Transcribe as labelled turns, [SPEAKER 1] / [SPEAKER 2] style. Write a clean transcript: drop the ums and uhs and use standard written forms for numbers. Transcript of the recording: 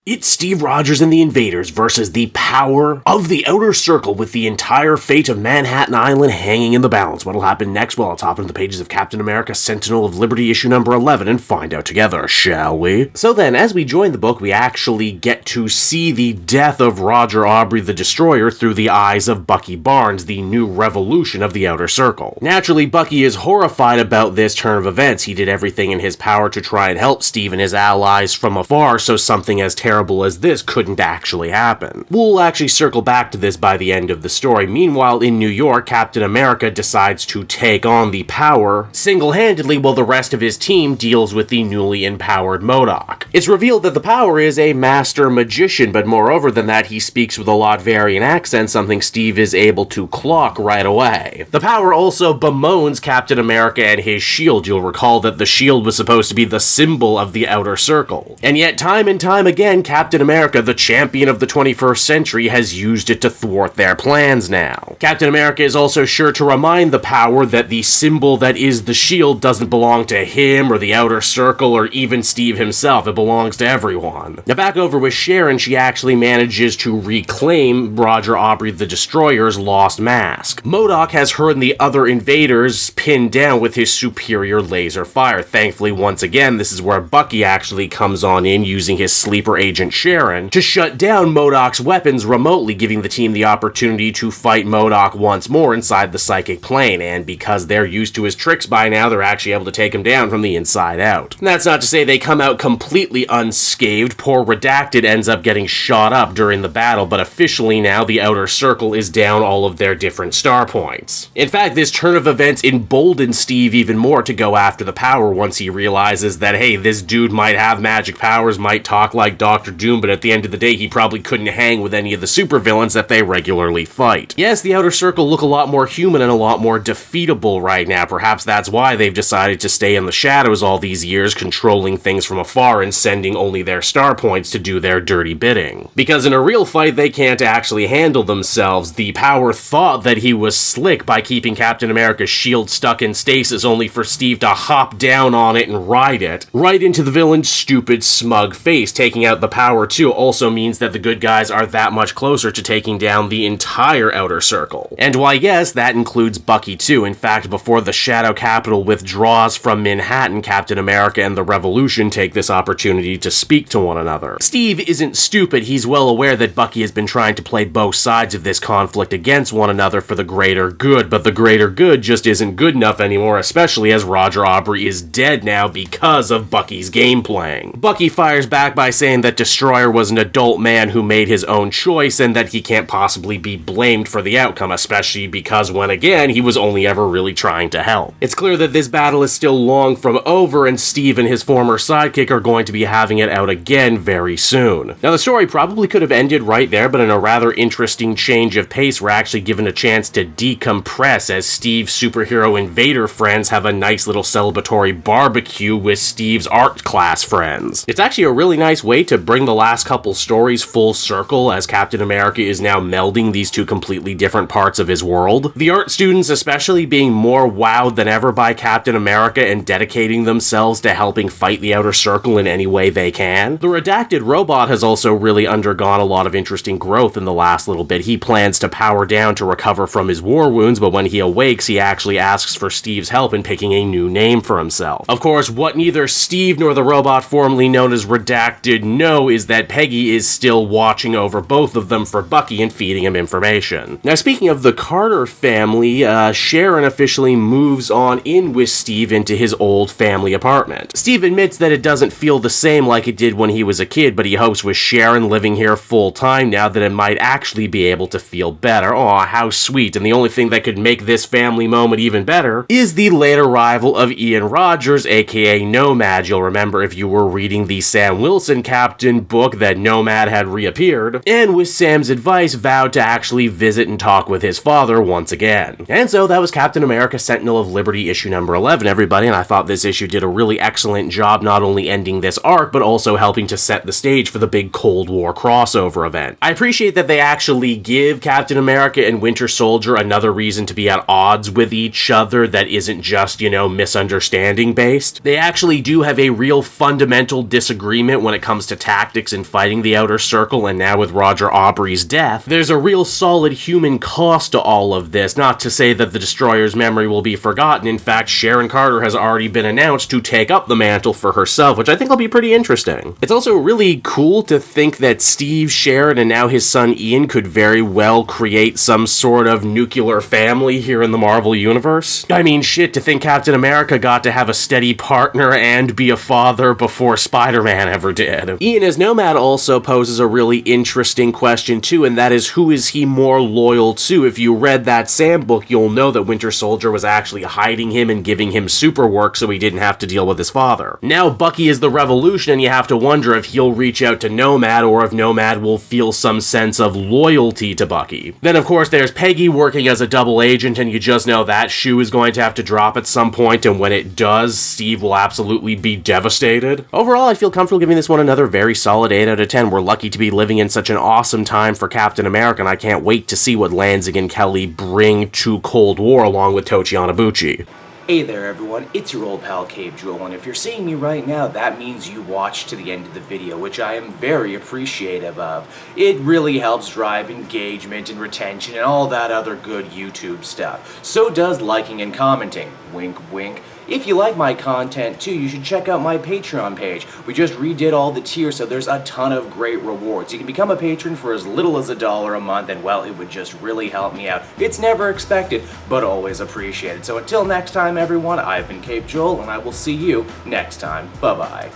[SPEAKER 1] It's Steve Rogers and the Invaders versus the power of the Outer Circle, with the entire fate of Manhattan Island hanging in the balance. What'll happen next? Well, let's hop into the pages of Captain America Sentinel of Liberty issue number 11 and find out together, shall we? So then, as we join the book, we actually get to see the death of Roger Aubrey the Destroyer through the eyes of Bucky Barnes, the new revolution of the Outer Circle. Naturally, Bucky is horrified about this turn of events. He did everything in his power to try and help Steve and his allies from afar, so something as terrible as this couldn't actually happen. We'll actually circle back to this by the end of the story. Meanwhile, in New York, Captain America decides to take on the power single-handedly while the rest of his team deals with the newly empowered M.O.D.O.C. It's revealed that the power is a master magician, but moreover than that, he speaks with a Latvian accent, something Steve is able to clock right away. The power also bemoans Captain America and his shield. You'll recall that the shield was supposed to be the symbol of the Outer Circle. And yet, time and time again, Captain America, the champion of the 21st century, has used it to thwart their plans now. Captain America is also sure to remind the power that the symbol that is the shield doesn't belong to him or the Outer Circle or even Steve himself. It belongs to everyone. Now back over with Sharon, she actually manages to reclaim Roger Aubrey the Destroyer's lost mask. M.O.D.O.C has her and the other invaders pinned down with his superior laser fire. Thankfully, once again, this is where Bucky actually comes on in using his sleeper agent Sharon to shut down M.O.D.O.C's weapons remotely, giving the team the opportunity to fight M.O.D.O.C once more inside the psychic plane, and because they're used to his tricks by now, they're actually able to take him down from the inside out. And that's not to say they come out completely unscathed. Poor Redacted ends up getting shot up during the battle, but officially now the Outer Circle is down all of their different star points. In fact, this turn of events emboldens Steve even more to go after the power once he realizes that, hey, this dude might have magic powers, might talk like Dr. Doom, but at the end of the day, he probably couldn't hang with any of the supervillains that they regularly fight. Yes, the Outer Circle look a lot more human and a lot more defeatable right now. Perhaps that's why they've decided to stay in the shadows all these years, controlling things from afar and sending only their star points to do their dirty bidding. Because in a real fight, they can't actually handle themselves. The power thought that he was slick by keeping Captain America's shield stuck in stasis, only for Steve to hop down on it and ride it right into the villain's stupid, smug face. Taking out the power too also means that the good guys are that much closer to taking down the entire Outer Circle. And why yes, that includes Bucky too. In fact, before the Shadow Capital withdraws from Manhattan, Captain America and the Revolution take this opportunity to speak to one another. Steve isn't stupid. He's well aware that Bucky has been trying to play both sides of this conflict against one another for the greater good, but the greater good just isn't good enough anymore, especially as Roger Aubrey is dead now because of Bucky's game playing. Bucky fires back by saying that Destroyer was an adult man who made his own choice and that he can't possibly be blamed for the outcome, especially because when again, he was only ever really trying to help. It's clear that this battle is still long from over, and Steve and his former sidekick are going to be having it out again very soon. Now the story probably could have ended right there, but in a rather interesting change of pace, we're actually given a chance to decompress as Steve's superhero invader friends have a nice little celebratory barbecue with Steve's art class friends. It's actually a really nice way to bring the last couple stories full circle, as Captain America is now melding these two completely different parts of his world. The art students especially being more wowed than ever by Captain America and dedicating themselves to helping fight the Outer Circle in any way they can. The redacted robot has also really undergone a lot of interesting growth in the last little bit. He plans to power down to recover from his war wounds, but when he awakes, he actually asks for Steve's help in picking a new name for himself. Of course, what neither Steve nor the robot formerly known as Redacted know is that Peggy is still watching over both of them for Bucky and feeding him information. Now, speaking of the Carter family, Sharon officially moves on in with Steve into his old family apartment. Steve admits that it doesn't feel the same like it did when he was a kid, but he hopes with Sharon living here full time now that it might actually be able to feel better. Aw, how sweet. And the only thing that could make this family moment even better is the late arrival of Ian Rogers, aka Nomad. You'll remember if you were reading the Sam Wilson Captain book that Nomad had reappeared, and with Sam's advice vowed to actually visit and talk with his father once again. And so that was Captain America Sentinel of Liberty issue number 11, everybody, and I thought this issue did a really excellent job not only ending this arc, but also helping to set the stage for the big Cold War crossover event. I appreciate that they actually give Captain America and Winter Soldier another reason to be at odds with each other that isn't just, misunderstanding based. They actually do have a real fundamental disagreement when it comes to tactics in fighting the Outer Circle, and now with Roger Aubrey's death, there's a real solid human cost to all of this. Not to say that the Destroyer's memory will be forgotten. In fact, Sharon Carter has already been announced to take up the mantle for herself, which I think will be pretty interesting. It's also really cool to think that Steve, Sharon, and now his son Ian could very well create some sort of nuclear family here in the Marvel Universe. I mean, shit, to think Captain America got to have a steady partner and be a father before Spider-Man ever did. Ian as Nomad also poses a really interesting question too, and that is, who is he more loyal to? If you read that Sam book, you'll know that Winter Soldier was actually hiding him and giving him super work so he didn't have to deal with his father. Now Bucky is the Revolution, and you have to wonder if he'll reach out to Nomad or if Nomad will feel some sense of loyalty to Bucky. Then of course there's Peggy working as a double agent, and you just know that shoe is going to have to drop at some point, and when it does, Steve will absolutely be devastated. Overall, I feel comfortable giving this one another very solid 8 out of 10. We're lucky to be living in such an awesome time for Captain America, and I can't wait to see what Lanzing and Kelly bring to Cold War along with Tochi Hanabuchi.
[SPEAKER 2] Hey there everyone, it's your old pal Cave Jewel, and if you're seeing me right now, that means you watched to the end of the video, which I am very appreciative of. It really helps drive engagement and retention and all that other good YouTube stuff. So does liking and commenting. Wink wink. If you like my content too, you should check out my Patreon page. We just redid all the tiers, so there's a ton of great rewards. You can become a patron for as little as $1 a month, and well, it would just really help me out. It's never expected, but always appreciated. So until next time everyone, I've been Cape Joel, and I will see you next time. Bye-bye.